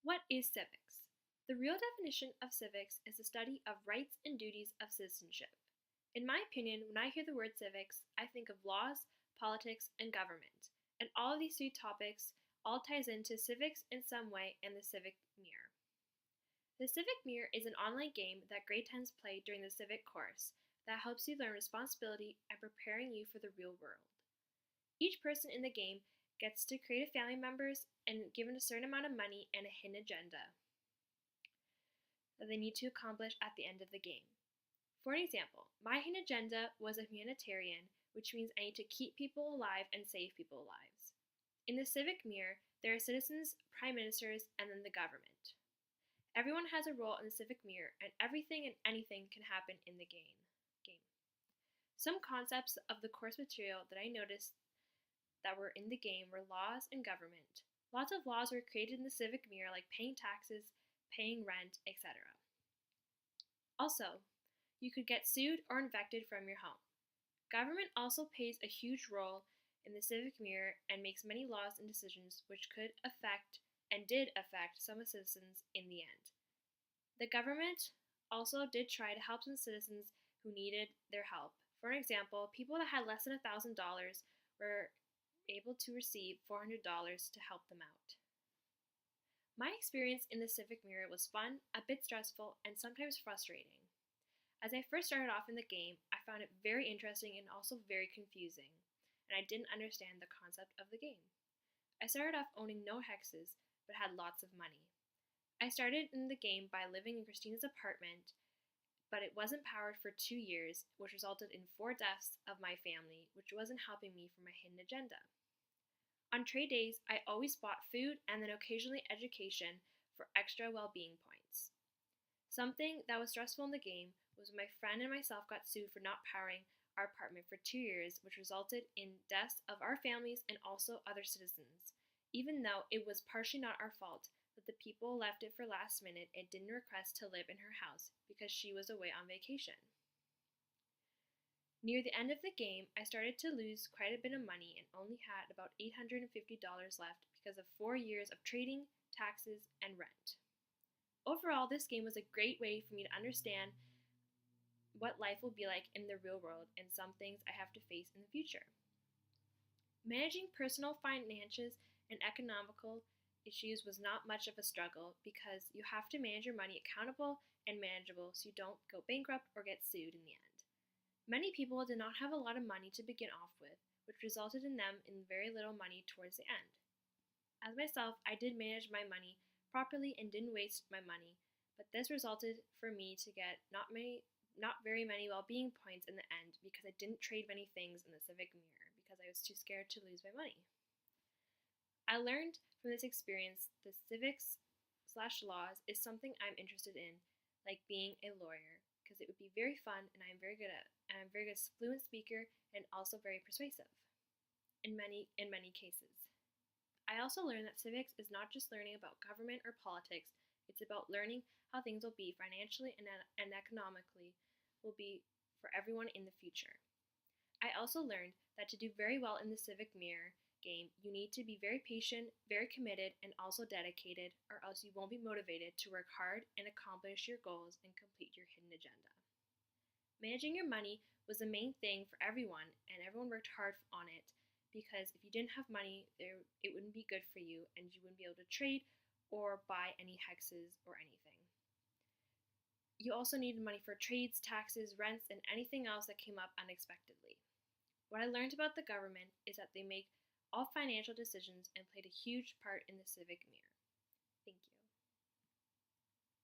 What is civics? The real definition of civics is the study of rights and duties of citizenship. In my opinion, when I hear the word civics, I think of laws, politics, and government. And all of these three topics all ties into civics in some way and the civic mirror. The Civic Mirror is an online game that grade 10s play during the civic course that helps you learn responsibility and preparing you for the real world. Each person in the game gets to create a family members and given a certain amount of money and a hidden agenda that they need to accomplish at the end of the game. For an example, my hidden agenda was a humanitarian, which means I need to keep people alive and save people's lives. In the Civic Mirror, there are citizens, prime ministers, and then the government. Everyone has a role in the Civic Mirror, and everything and anything can happen in the game. Some concepts of the course material that I noticed that were in the game were laws and government. Lots of laws were created in the Civic Mirror, like paying taxes, paying rent, etc. Also, you could get sued or evicted from your home. Government also plays a huge role in the Civic Mirror and makes many laws and decisions which could affect and did affect some citizens in the end. The government also did try to help some citizens who needed their help. For example, people that had less than $1,000 were able to receive $400 to help them out. My experience in the Civic Mirror was fun, a bit stressful, and sometimes frustrating. As I first started off in the game, I found it very interesting and also very confusing, and I didn't understand the concept of the game. I started off owning no hexes, but had lots of money. I started in the game by living in Christina's apartment, but it wasn't powered for 2 years, which resulted in 4 deaths of my family, which wasn't helping me for my hidden agenda. On trade days, I always bought food and then occasionally education for extra well-being points. Something that was stressful in the game was when my friend and myself got sued for not powering our apartment for 2 years, which resulted in deaths of our families and also other citizens. Even though it was partially not our fault that the people left it for last minute and didn't request to live in her house because she was away on vacation. Near the end of the game, I started to lose quite a bit of money and only had about $850 left because of 4 years of trading, taxes, and rent. Overall, this game was a great way for me to understand what life will be like in the real world and some things I have to face in the future. Managing personal finances and economical issues was not much of a struggle because you have to manage your money accountable and manageable so you don't go bankrupt or get sued in the end. Many people did not have a lot of money to begin off with, which resulted in them in very little money towards the end. As myself, I did manage my money properly and didn't waste my money, but this resulted for me to get not very many well-being points in the end because I didn't trade many things in the Civic Mirror because I was too scared to lose my money. I learned from this experience the civics/laws is something I'm interested in, like being a lawyer, because it would be very fun and I'm very good at it. And I'm a very good fluent speaker and also very persuasive in many cases. I also learned that civics is not just learning about government or politics, it's about learning how things will be financially and economically will be for everyone in the future. I also learned that to do very well in the Civic Mirror game, you need to be very patient, very committed, and also dedicated, or else you won't be motivated to work hard and accomplish your goals and complete your hidden agenda. Managing your money was the main thing for everyone, and everyone worked hard on it because if you didn't have money, it wouldn't be good for you, and you wouldn't be able to trade or buy any hexes or anything. You also needed money for trades, taxes, rents, and anything else that came up unexpectedly. What I learned about the government is that they make all financial decisions and played a huge part in the Civic Mirror. Thank you.